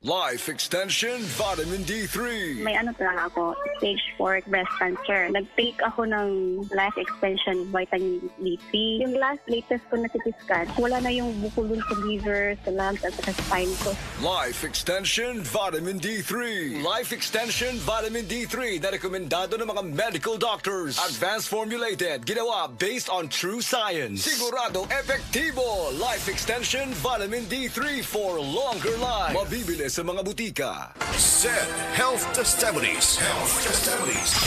Life Extension Vitamin D3. May ano talaga ako, stage 4 breast cancer. Nag-take ako ng life extension vitamin D3. Yung latest ko na CT scan, wala na yung bukol dun sa liver, sa lungs, at sa spine ko. Life Extension Vitamin D3. Life Extension Vitamin D3 na rekomendado ng mga medical doctors. Advanced formulated, ginawa based on true science. Sigurado epektibo. Life Extension Vitamin D3 for longer life. Mabibili sa mga butika. SED Health Testimonies.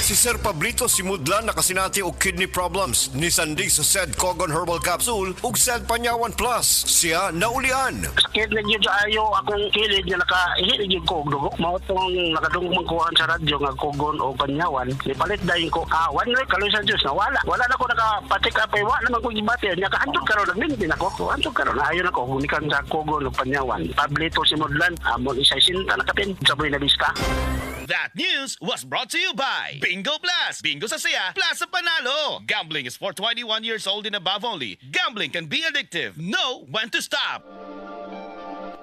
Si Sir Pablito Simudlan nakasinati og kidney problems ni Sandy sa SED Cogon Herbal Capsule ug SED Panyawan Plus. Siya naulian. Sakit na yun ayo akong kilid nga nakahilig yung kog dugo. Mao tong nakadungog kuhaan sa radyo nga Cogon o Panyawan. Nipalit dayon ko one week kaloy sa Diyos na wala na ko nakapatik up wa naman ko gibati nya kahantod karon nagmintin ako. Antod karon ayon ako hunikan sa Cogon o Panyawan. Pablito Simudlan amon isa sinta nakapin sa Buena Vista. That news was brought to you by Bingo Plus. Bingo sa saya, plus sa panalo. Gambling is for 21 years old and above only. Gambling can be addictive. Know when to stop.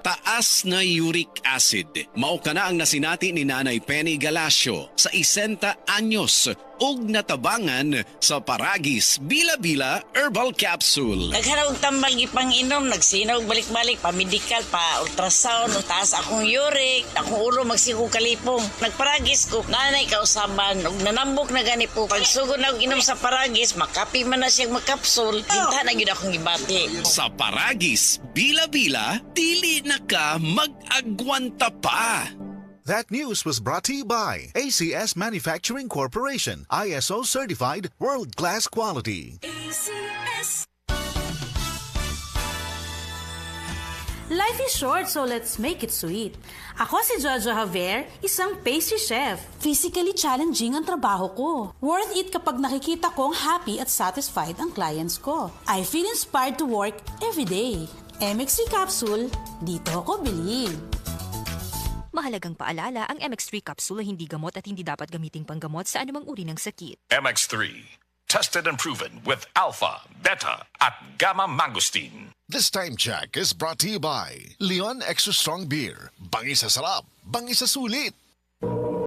Taas na uric acid. Mao kana ang nasinati ni Nanay Penny Galasio sa 60 anyos ug natabangan sa Paragis Bila-Bila Herbal Capsule. Naghanap tambal ipang-inom, nagsinaw balik-balik, pa-medical, pa-ultrasound, taas akong uric, akong ulo magsiku kalipong. Nagparagis ko, nanay kausaban, ug nanambok na gani po. Pagsugod na inom sa Paragis, makapi man na siyang magkapsul, hinta na yun akong gibati. Sa Paragis Bila-Bila, dili na ka mag-agwanta pa. That news was brought to you by ACS Manufacturing Corporation, ISO certified world-class quality. ACS. Life is short, so let's make it sweet. Ako si Jojo Javier, isang pastry chef. Physically challenging ang trabaho ko. Worth it kapag nakikita kong happy at satisfied ang clients ko. I feel inspired to work every day. MX3 capsule, dito ako bilhin. Mahalagang paalala, ang MX3 capsule ay hindi gamot at hindi dapat gamiting panggamot sa anumang uri ng sakit. MX3, tested and proven with alpha, beta, at gamma mangosteen. This time check is brought to you by Leon Extra Strong Beer. Bangis sa sarap, bangis sa sulit.